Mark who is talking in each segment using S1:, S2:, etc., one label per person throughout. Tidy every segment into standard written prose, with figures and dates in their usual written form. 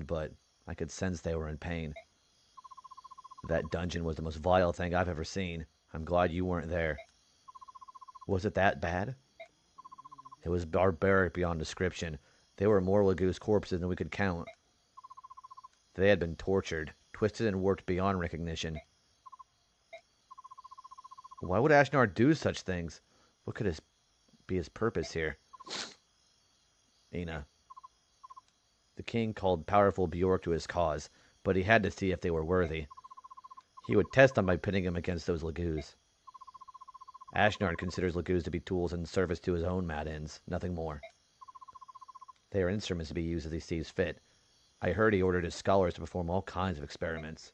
S1: but I could sense they were in pain. That dungeon was the most vile thing I've ever seen. I'm glad you weren't there. Was it that bad? It was barbaric beyond description. There were more Lagoose corpses than we could count. They had been tortured, twisted and warped beyond recognition. Why would Ashnard do such things? What could be his purpose here? Ina. The king called powerful Bjork to his cause, but he had to see if they were worthy. He would test them by pitting them against those Lagoos. Ashnard considers Lagoos to be tools in service to his own mad ends, nothing more. They are instruments to be used as he sees fit. I heard he ordered his scholars to perform all kinds of experiments.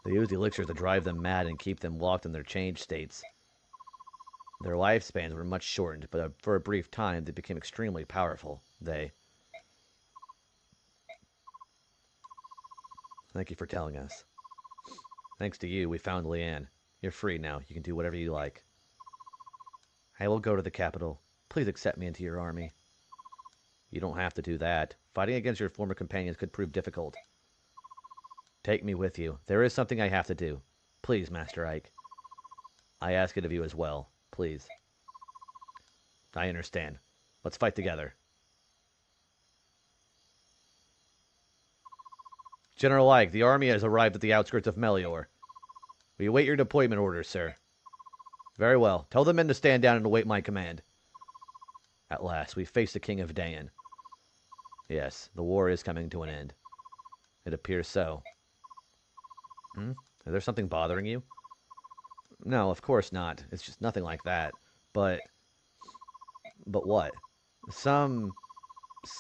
S1: They used elixirs to drive them mad and keep them locked in their changed states. Their lifespans were much shortened, but for a brief time they became extremely powerful. Thank you for telling us. Thanks to you, we found Leanne. You're free now. You can do whatever you like. I will go to the capital. Please accept me into your army. You don't have to do that. Fighting against your former companions could prove difficult. Take me with you. There is something I have to do. Please, Master Ike. I ask it of you as well. Please. I understand. Let's fight together. General Ike, the army has arrived at the outskirts of Melior. We await your deployment orders, sir. Very well. Tell the men to stand down and await my command. At last, we face the King of Dan. Yes, the war is coming to an end. It appears so. Is there something bothering you? No, of course not. It's just nothing like that. But what? Some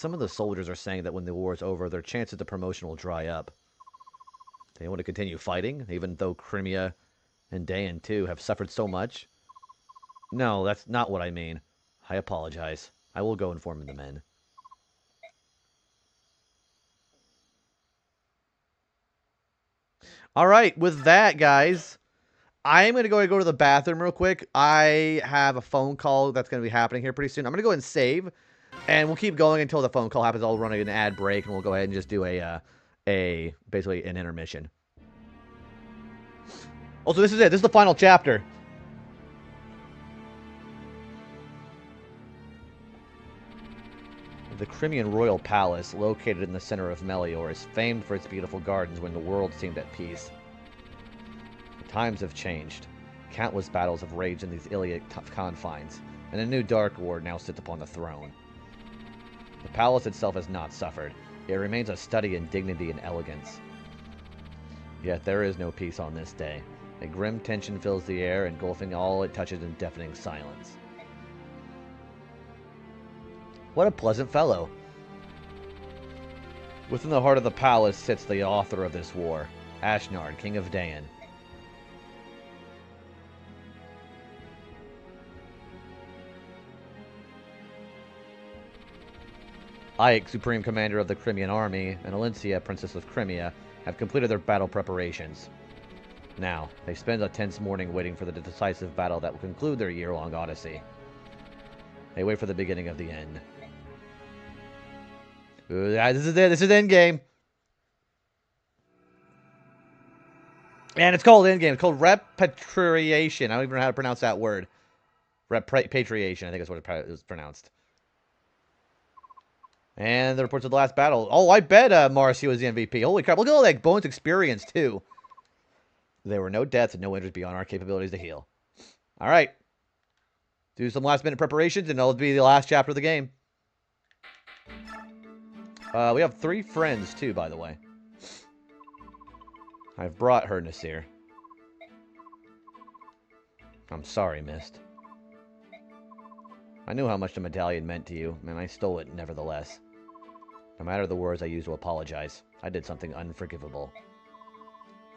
S1: of the soldiers are saying that when the war is over, their chances of promotion will dry up. They want to continue fighting, even though Crimea and Dan, too, have suffered so much? No, that's not what I mean. I apologize. I will go inform the men. All right, with that, guys, I'm going to go to the bathroom real quick. I have a phone call that's going to be happening here pretty soon. I'm going to go and save, and we'll keep going until the phone call happens. I'll run an ad break, and we'll go ahead and just do basically an intermission. Also, this is it. This is the final chapter. The Crimean royal palace, located in the center of Melior, is famed for its beautiful gardens when the world seemed at peace. The times have changed. Countless battles have raged in these Iliad confines, and a new Dark War now sits upon the throne. The palace itself has not suffered. It remains a study in dignity and elegance. Yet there is no peace on this day. A grim tension fills the air, engulfing all it touches in deafening silence. What a pleasant fellow. Within the heart of the palace sits the author of this war, Ashnard, King of Dan. Ike, Supreme Commander of the Crimean Army, and Alencia, Princess of Crimea, have completed their battle preparations. Now, they spend a tense morning waiting for the decisive battle that will conclude their year-long odyssey. They wait for the beginning of the end. This is it. This is Endgame. And it's called Endgame. It's called Repatriation. I don't even know how to pronounce that word. Repatriation, I think is what it was pronounced. And the reports of the last battle. Oh, I bet Marcy was the MVP. Holy crap. Look at all that bonus experience, too. There were no deaths and no injuries beyond our capabilities to heal. All right. Do some last-minute preparations, and it'll be the last chapter of the game. We have 3 friends, too, by the way. I've brought her, Nasir. I'm sorry, Mist. I knew how much the medallion meant to you, and I stole it nevertheless. No matter the words I used to apologize, I did something unforgivable.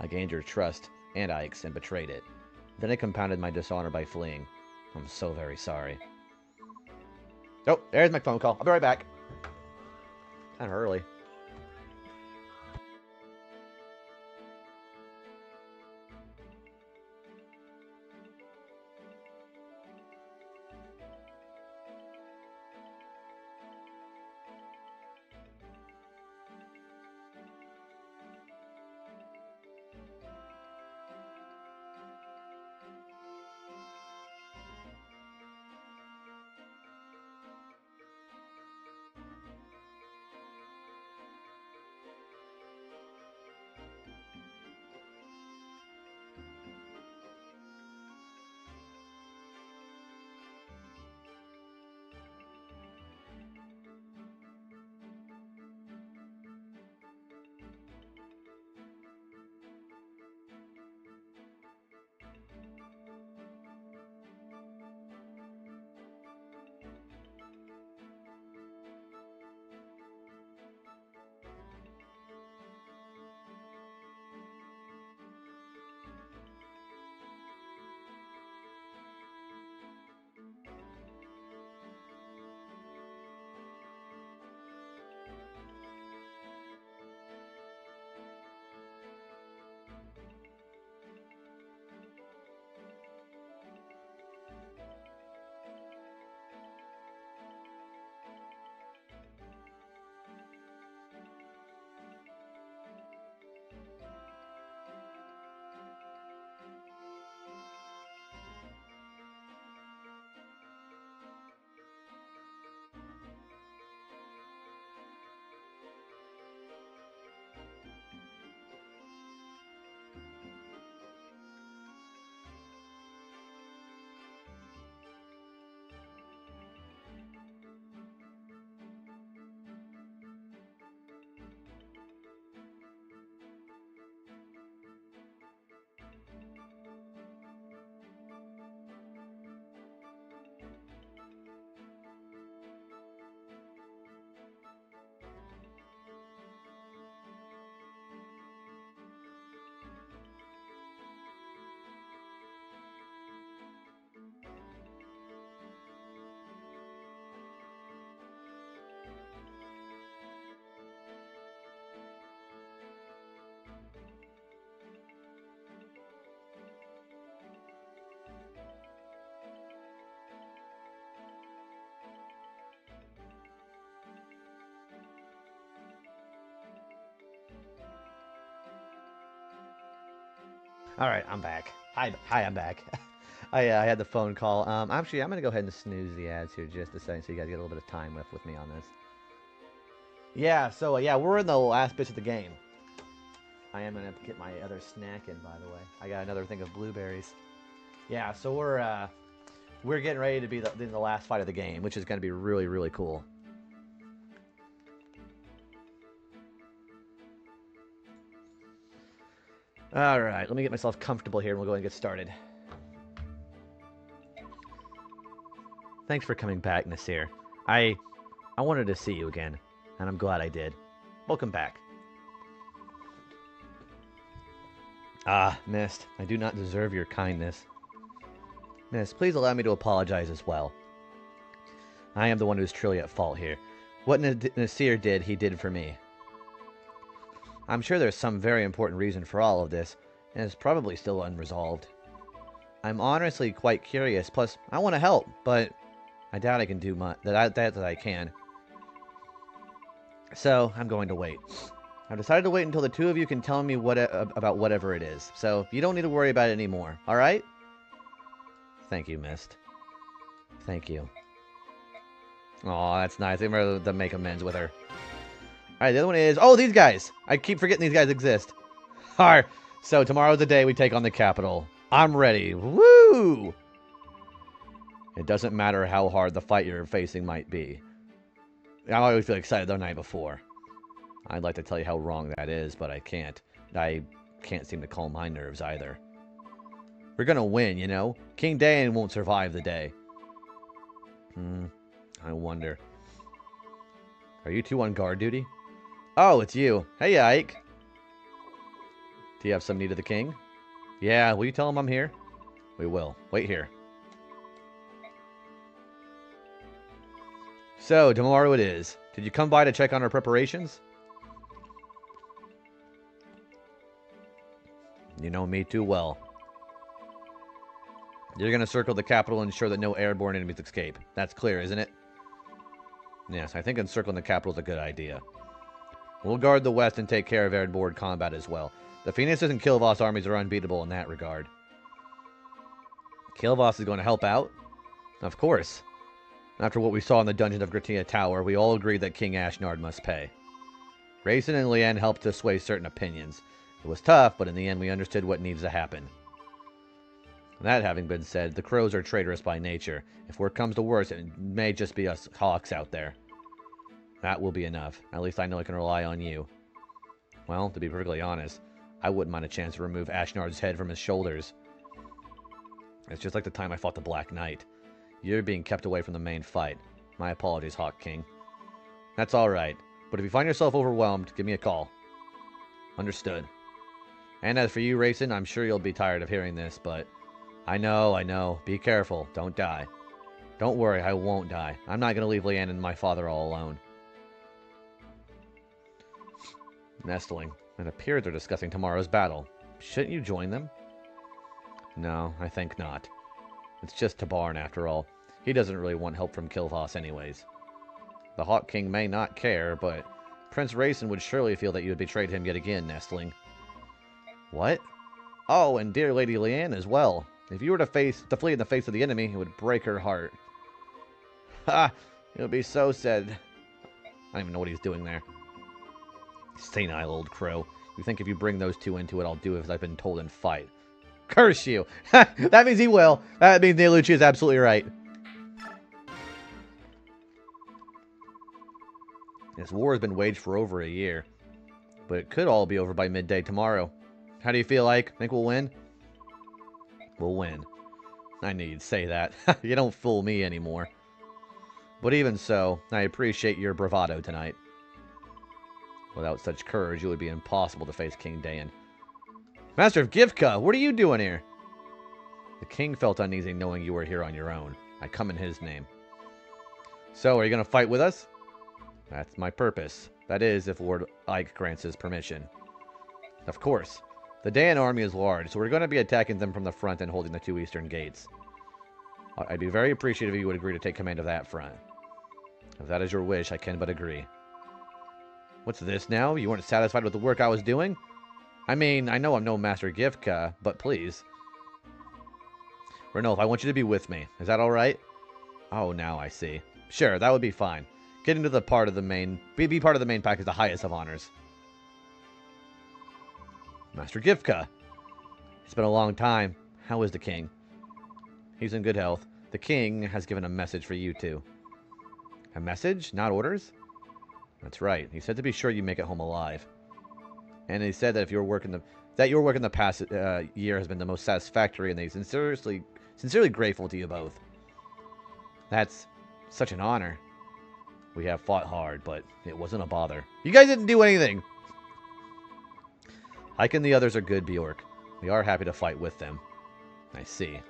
S1: I gained your trust, and Ike's, and betrayed it. Then I compounded my dishonor by fleeing. I'm so very sorry. Oh, there's my phone call. I'll be right back. Kind of early. All right, I'm back. Hi, I'm back. I had the phone call. Actually, I'm gonna go ahead and snooze the ads here just a second, so you guys get a little bit of time with me on this. Yeah. So yeah, we're in the last bits of the game. I am gonna get my other snack in, by the way. I got another thing of blueberries. Yeah. So we're getting ready to be in the last fight of the game, which is gonna be really, really cool. All right, let me get myself comfortable here, and we'll go ahead and get started. Thanks for coming back, Nasir. I wanted to see you again, and I'm glad I did. Welcome back. Ah, Mist, I do not deserve your kindness. Mist, please allow me to apologize as well. I am the one who's truly at fault here. What Nasir did, he did for me. I'm sure there's some very important reason for all of this, and it's probably still unresolved. I'm honestly quite curious, plus I want to help, but I doubt I can do much. That I can. So, I'm going to wait. I've decided to wait until the two of you can tell me about whatever it is, so you don't need to worry about it anymore, alright? Thank you, Mist. Thank you. Aw, that's nice. They were to make amends with her. Alright, the other one is... Oh, these guys! I keep forgetting these guys exist. Alright, so tomorrow's the day we take on the capital. I'm ready. Woo! It doesn't matter how hard the fight you're facing might be. I always feel excited the night before. I'd like to tell you how wrong that is, but I can't. I can't seem to calm my nerves either. We're gonna win, you know? King Dayan won't survive the day. I wonder. Are you two on guard duty? Oh, it's you. Hey, Ike. Do you have some need of the king? Yeah, will you tell him I'm here? We will. Wait here. So, tomorrow it is. Did you come by to check on our preparations? You know me too well. You're going to circle the capital and ensure that no airborne enemies escape. That's clear, isn't it? Yes, I think encircling the capital is a good idea. We'll guard the west and take care of airborne combat as well. The Phoenix's and Kilvoss armies are unbeatable in that regard. Kilvoss is going to help out? Of course. After what we saw in the dungeon of Gratia Tower, we all agreed that King Ashnard must pay. Rayson and Leanne helped to sway certain opinions. It was tough, but in the end we understood what needs to happen. That having been said, the crows are traitorous by nature. If worse comes to worse, it may just be us hawks out there. That will be enough. At least I know I can rely on you. Well, to be perfectly honest, I wouldn't mind a chance to remove Ashnard's head from his shoulders. It's just like the time I fought the Black Knight. You're being kept away from the main fight. My apologies, Hawk King. That's alright, but if you find yourself overwhelmed, give me a call. Understood. And as for you, Rayson, I'm sure you'll be tired of hearing this, but... I know. Be careful. Don't die. Don't worry, I won't die. I'm not going to leave Leanne and my father all alone. Nestling. It appears they're discussing tomorrow's battle. Shouldn't you join them? No, I think not. It's just Tabarn, after all. He doesn't really want help from Kilvoss anyways. The Hawk King may not care, but Prince Rayson would surely feel that you had betrayed him yet again, Nestling. What? Oh, and dear Lady Leanne as well. If you were to flee in the face of the enemy, it would break her heart. Ha! It would be so sad. I don't even know what he's doing there. Senile old crow. You think if you bring those two into it, I'll do as I've been told and fight. Curse you! That means he will. That means Neolucci is absolutely right. This war has been waged for over a year. But it could all be over by midday tomorrow. How do you feel, Ike? Think we'll win? We'll win. I knew you'd say that. You don't fool me anymore. But even so, I appreciate your bravado tonight. Without such courage, it would be impossible to face King Dayan. Master of Gifka, what are you doing here? The king felt uneasy knowing you were here on your own. I come in his name. So, are you going to fight with us? That's my purpose. That is, if Lord Ike grants his permission. Of course. The Dayan army is large, so we're going to be attacking them from the front and holding the two eastern gates. I'd be very appreciative if you would agree to take command of that front. If that is your wish, I can but agree. What's this now? You weren't satisfied with the work I was doing? I mean, I know I'm no Master Gifka, but please. Renolf, I want you to be with me. Is that alright? Oh, now I see. Sure, that would be fine. Get into the part of the main... Be part of the main pack is the highest of honors. Master Gifka. It's been a long time. How is the king? He's in good health. The king has given a message for you two. A message? Not orders? That's right. He said to be sure you make it home alive. And he said that if your work in the past year has been the most satisfactory, and he's sincerely grateful to you both. That's such an honor. We have fought hard, but it wasn't a bother. You guys didn't do anything. Ike and the others are good, Bjork. We are happy to fight with them. I see.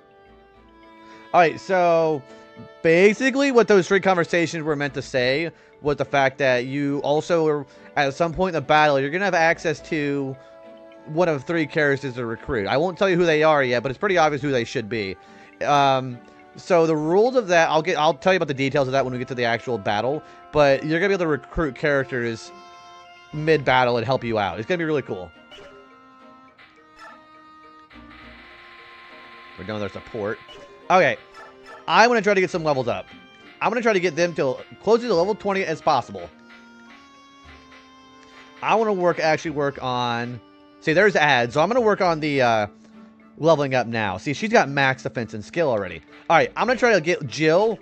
S1: Alright, so basically what those three conversations were meant to say was the fact that you also, at some point in the battle, you're going to have access to one of three characters to recruit. I won't tell you who they are yet, but it's pretty obvious who they should be. So the rules of that, I'll tell you about the details of that when we get to the actual battle, but you're going to be able to recruit characters mid-battle and help you out. It's going to be really cool. We're done with our support. Okay. I want to try to get some levels up. I'm going to try to get them to close to level 20 as possible. I want to actually work on... See, there's ads. So I'm going to work on the leveling up now. See, she's got max defense and skill already. Alright, I'm going to try to get Jill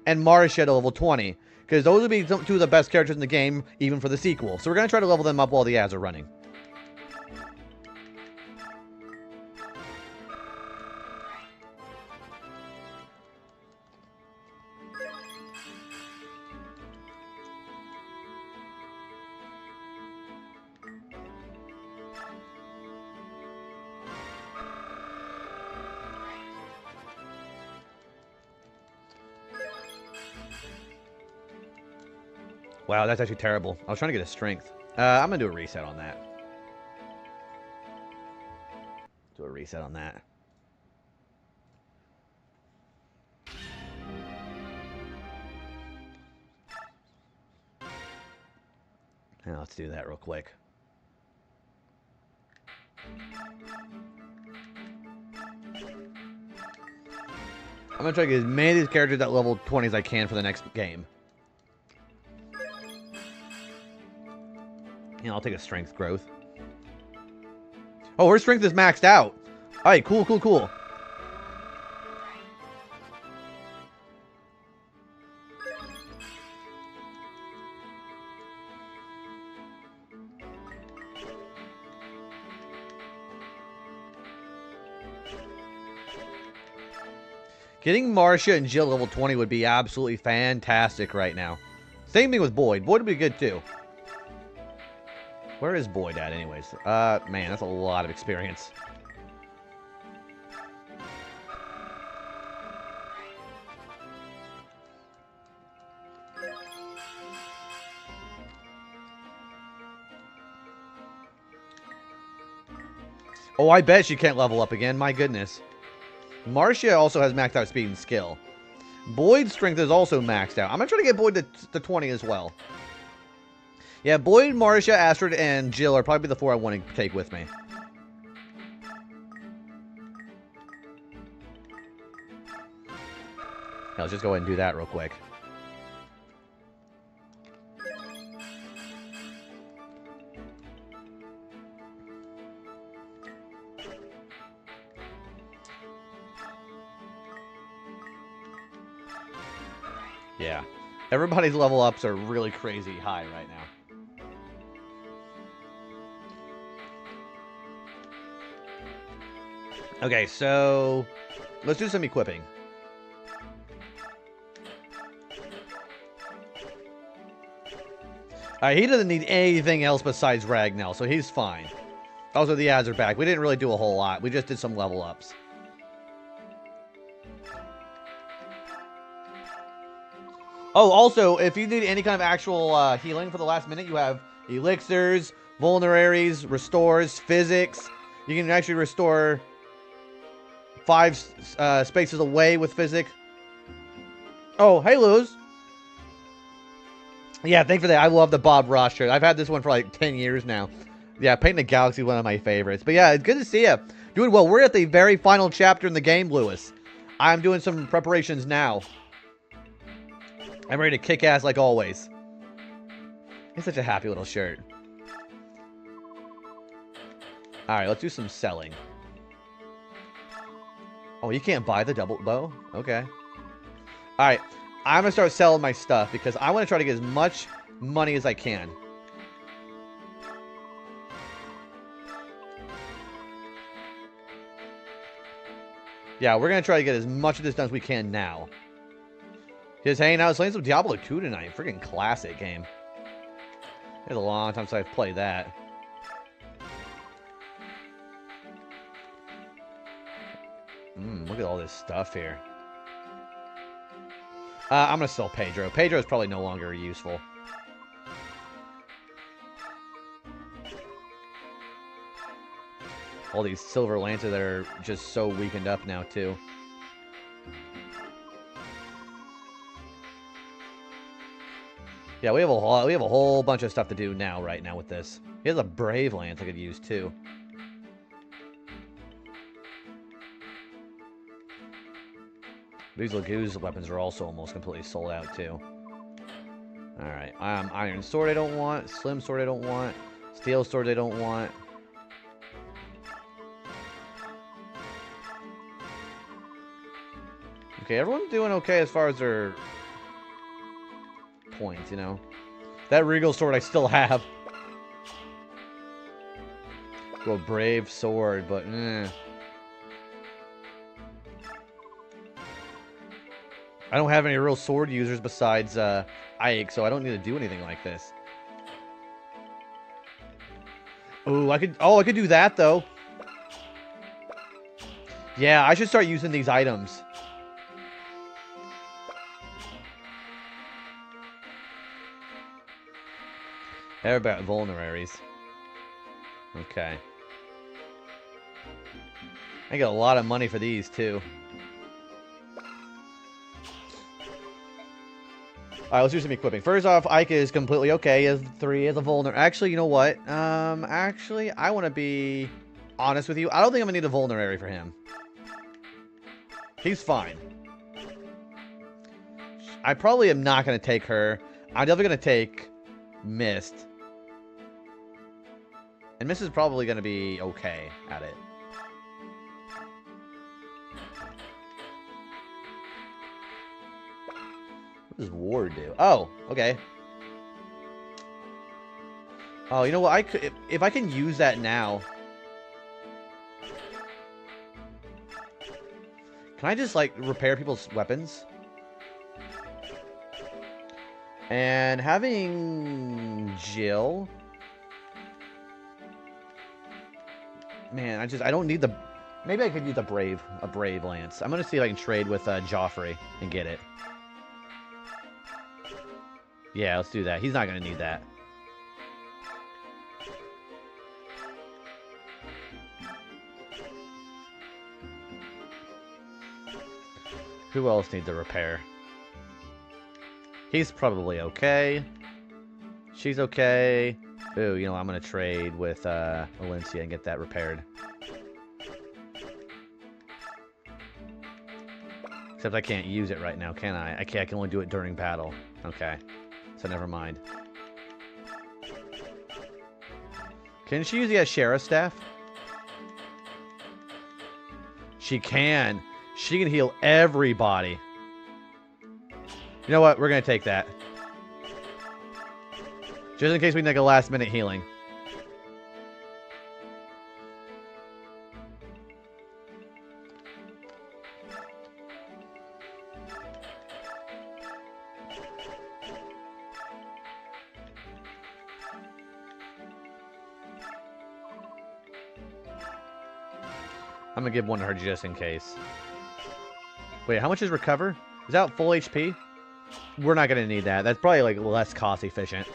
S1: and Marcia to level 20. Because those would be two of the best characters in the game, even for the sequel. So we're going to try to level them up while the ads are running. Wow, that's actually terrible. I was trying to get a strength. I'm going to do a reset on that. Do a reset on that. Now let's do that real quick. I'm going to try to get as many of these characters at level 20 as I can for the next game. Yeah, I'll take a strength growth. Oh, her strength is maxed out. Alright, cool, cool, cool. Getting Marcia and Jill level 20 would be absolutely fantastic right now. Same thing with Boyd. Boyd would be good too. Where is Boyd at anyways? Man, that's a lot of experience. Oh, I bet she can't level up again. My goodness. Marcia also has maxed out speed and skill. Boyd's strength is also maxed out. I'm going to try to get Boyd to 20 as well. Yeah, Boyd, Marcia, Astrid, and Jill are probably the four I want to take with me. Now, let's just go ahead and do that real quick. Yeah. Everybody's level ups are really crazy high right now. Okay, so let's do some equipping. Alright, he doesn't need anything else besides Ragnell, so he's fine. Also, the ads are back. We didn't really do a whole lot. We just did some level ups. Oh, also, if you need any kind of actual healing for the last minute, you have elixirs, vulneraries, restores, physics. You can actually restore 5 spaces away with physic. Oh, hey, Luz. Yeah, thanks for that. I love the Bob Ross shirt. I've had this one for like 10 years now. Yeah, Painting the Galaxy is one of my favorites. But yeah, it's good to see you. Doing well. We're at the very final chapter in the game, Lewis. I'm doing some preparations now. I'm ready to kick ass like always. It's such a happy little shirt. Alright, let's do some selling. Oh, you can't buy the double bow? Okay. Alright, I'm going to start selling my stuff because I want to try to get as much money as I can. Yeah, we're going to try to get as much of this done as we can now. Just hanging out, playing some Diablo 2 tonight. Freaking classic game. It's a long time since I've played that. Look at all this stuff here. I'm going to sell Pedro. Pedro is probably no longer useful. All these silver lances that are just so weakened up now, too. Yeah, we have a whole bunch of stuff to do now, right now with this. He has a brave lance I could use, too. These Laguz weapons are also almost completely sold out, too. Alright, Iron Sword I don't want. Slim Sword I don't want. Steel Sword I don't want. Okay, everyone's doing okay as far as their points, you know. That Regal Sword I still have. Go a Brave Sword, but I don't have any real sword users besides Ike, so I don't need to do anything like this. Ooh, I could do that though. Yeah, I should start using these items. They're about vulneraries. Okay. I get a lot of money for these too. Alright, let's do some equipping. First off, Ike is completely okay. He has 3 as a vulner. Actually, you know what? Actually, I want to be honest with you. I don't think I'm going to need a vulnerary for him. He's fine. I probably am not going to take her. I'm definitely going to take Mist. And Mist is probably going to be okay at it. What does Ward do? Oh, okay. Oh, you know what? I could, if I can use that now. Can I just, like, repair people's weapons? And having Jill. Man, I don't need the... Maybe I could use a brave lance. I'm going to see if I can trade with Joffrey and get it. Yeah, let's do that. He's not going to need that. Who else needs a repair? He's probably okay. She's okay. Ooh, you know, I'm going to trade with Valencia and get that repaired. Except I can't use it right now, can I? I can only do it during battle. Okay. So never mind. Can she use the Sheriff's staff? She can. She can heal everybody. You know what? We're going to take that. Just in case we need a last-minute healing. I'm going to give one to her just in case. Wait, how much is recover? Is that full HP? We're not going to need that. That's probably like less cost efficient.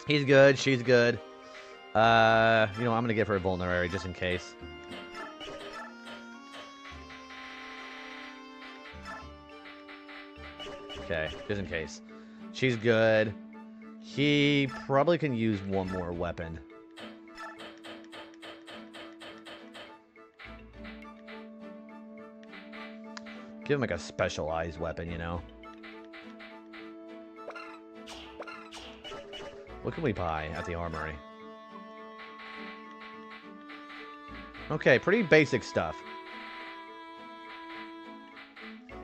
S1: He's good. She's good. You know, I'm going to give her a vulnerary just in case. Okay, just in case. She's good. He probably can use one more weapon. Give him like a specialized weapon, you know. What can we buy at the armory? Okay, pretty basic stuff.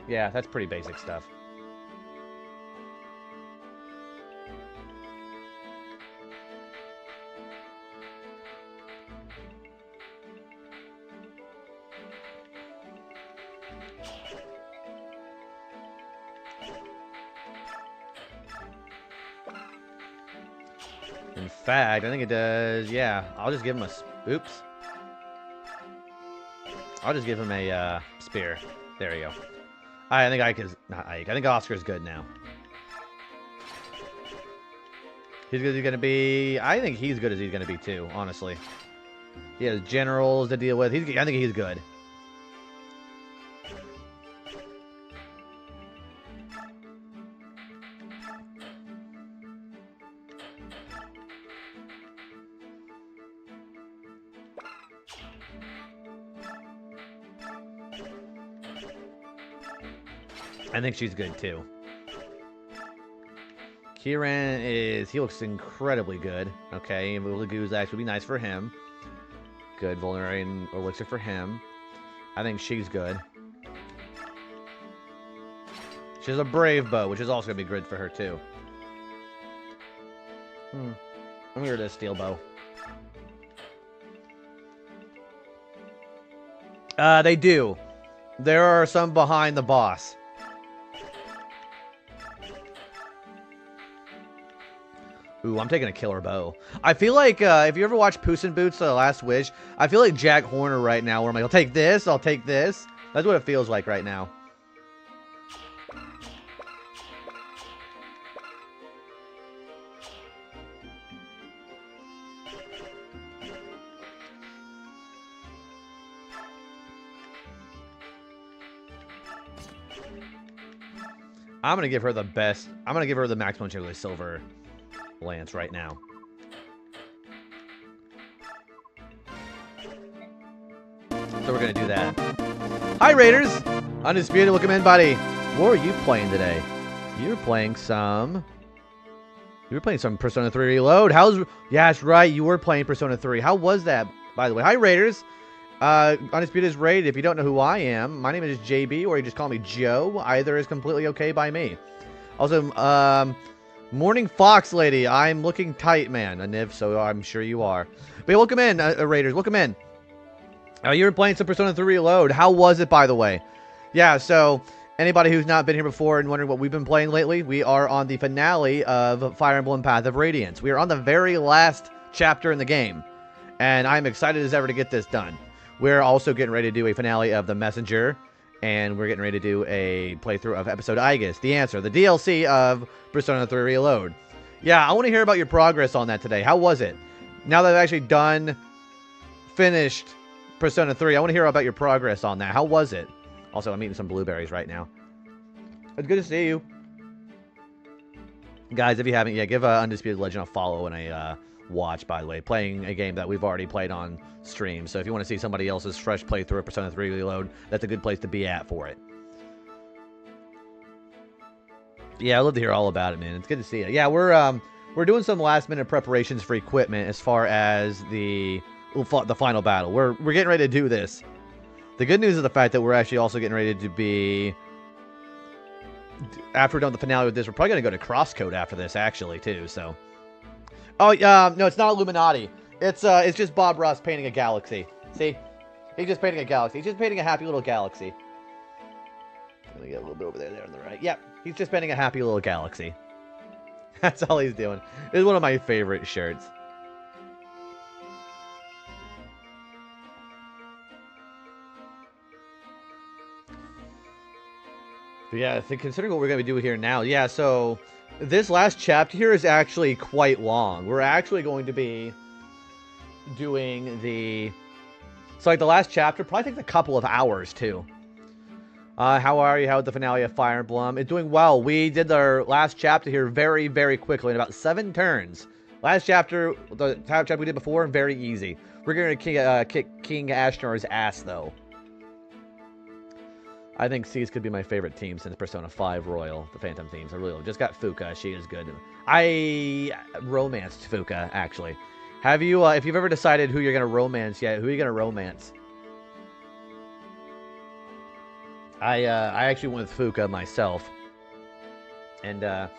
S1: Yeah, that's pretty basic stuff. In fact, I think it does. Yeah, I'll just give him a... Oops. I'll just give him a spear. There you go. I think Ike is... Not Ike. I think Oscar's good now. He's good as he's going to be... I think he's good as he's going to be, too, honestly. He has generals to deal with. I think he's good. I think she's good, too. Kieran he looks incredibly good. Okay, Guzak would be nice for him. Good Vulnerarian Elixir for him. I think she's good. She has a Brave Bow, which is also going to be good for her, too. I'm going to get rid of this Steel Bow. They do. There are some behind the boss. Ooh, I'm taking a killer bow. I feel like, if you ever watch Puss in Boots, The Last Wish, I feel like Jack Horner right now, where I'm like, I'll take this, I'll take this. That's what it feels like right now. I'm going to give her the best. I'm going to give her the maximum Jiggly Silver Lance right now. So we're going to do that. Hi, Raiders! Undisputed, welcome in, buddy. What are you playing today? You were playing some Persona 3 Reload. Yeah, that's right. You were playing Persona 3. How was that, by the way? Hi, Raiders. Undisputed is raid. If you don't know who I am, my name is JB, or you just call me Joe. Either is completely okay by me. Also, Morning Fox Lady, I'm looking tight, man. A Niv, so I'm sure you are. But welcome in, Raiders. Welcome in. You were playing some Persona 3 Reload. How was it, by the way? Yeah, so anybody who's not been here before and wondering what we've been playing lately, we are on the finale of Fire Emblem Path of Radiance. We are on the very last chapter in the game, and I'm excited as ever to get this done. We're also getting ready to do a finale of The Messenger, and we're getting ready to do a playthrough of episode Aegis, The Answer, the DLC of Persona 3 Reload. Yeah, I want to hear about your progress on that today. How was it? Now that I've actually finished Persona 3, I want to hear about your progress on that. How was it? Also, I'm eating some blueberries right now. It's good to see you. Guys, if you haven't yet, give Undisputed Legend a follow and a watch, by the way. Playing a game that we've already played on stream. So if you want to see somebody else's fresh playthrough of Persona 3 Reload, that's a good place to be at for it. Yeah, I'd love to hear all about it, man. It's good to see you. Yeah, we're doing some last-minute preparations for equipment as far as the final battle. We're getting ready to do this. The good news is the fact that we're actually also getting ready to be... After we're done with the finale with this, we're probably going to go to Crosscode after this, actually, too, so... Oh, no, it's not Illuminati. It's just Bob Ross painting a galaxy. See? He's just painting a galaxy. He's just painting a happy little galaxy. Let me get a little bit over there on the right. Yep, he's just painting a happy little galaxy. That's all he's doing. It's one of my favorite shirts. But yeah, considering what we're going to do here now, yeah, so this last chapter here is actually quite long. We're actually going to be doing the... So, like, the last chapter probably takes a couple of hours, too. How are you? How was the finale of Fire Emblem? It's doing well. We did our last chapter here very, very quickly in about 7 turns. Last chapter, the chapter we did before, very easy. We're going to kick King Ashnar's ass, though. I think C's could be my favorite team since Persona 5 Royal, the Phantom themes. I really just got Fuka. She is good. I romanced Fuka, actually. Have you, if you've ever decided who you're going to romance yet, who are you going to romance? I actually went with Fuka myself. And, I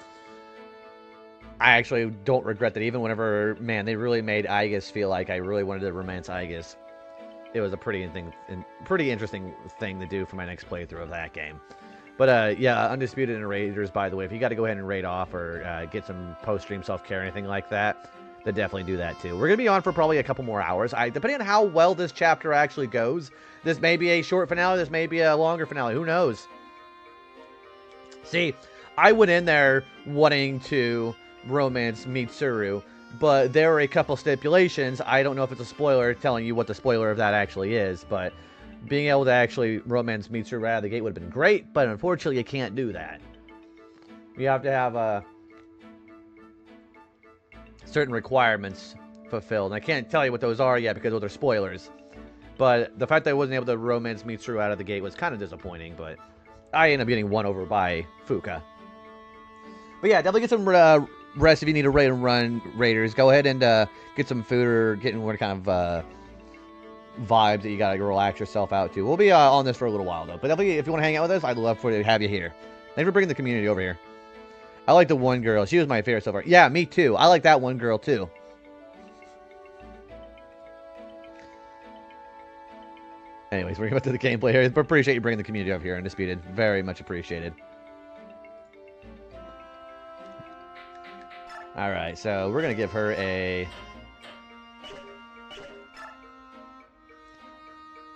S1: actually don't regret that. Even whenever, man, they really made Aigis feel like I really wanted to romance Aigis. It was a pretty interesting thing to do for my next playthrough of that game. But, yeah, Undisputed and Raiders, by the way, if you got to go ahead and raid off or get some post-stream self-care or anything like that, then definitely do that, too. We're going to be on for probably a couple more hours. Depending on how well this chapter actually goes, this may be a short finale, this may be a longer finale. Who knows? See, I went in there wanting to romance Mitsuru, but there were a couple stipulations. I don't know if it's a spoiler telling you what the spoiler of that actually is, but being able to actually romance Mitsuru right out of the gate would have been great, but unfortunately you can't do that. You have to have certain requirements fulfilled. And I can't tell you what those are yet because those are spoilers. But the fact that I wasn't able to romance Mitsuru out of the gate was kind of disappointing, but I ended up getting won over by Fuka. But yeah, definitely get some rest if you need to raid and run Raiders. Go ahead and get some food or get in what kind of vibes that you gotta relax yourself out to. We'll be on this for a little while though. But definitely, if you want to hang out with us, I'd love to have you here. Thanks for bringing the community over here. I like the one girl. She was my favorite so far. Yeah, me too. I like that one girl too. Anyways, we're going to the gameplay here. Appreciate you bringing the community over here, Undisputed. Very much appreciated. Alright, so we're going to give her a...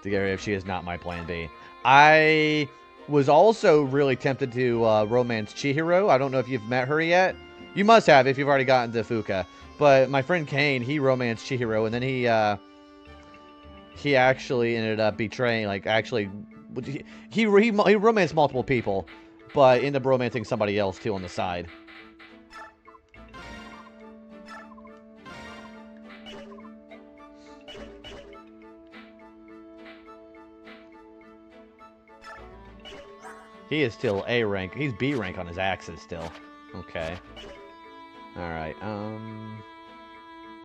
S1: to get her if she is not my plan B. I was also really tempted to romance Chihiro. I don't know if you've met her yet. You must have if you've already gotten to Fuka. But my friend Kane, he romanced Chihiro, and then he actually ended up betraying, like, actually... He romanced multiple people, but ended up romancing somebody else, too, on the side. He is still A rank. He's B rank on his axes still. Okay. Alright,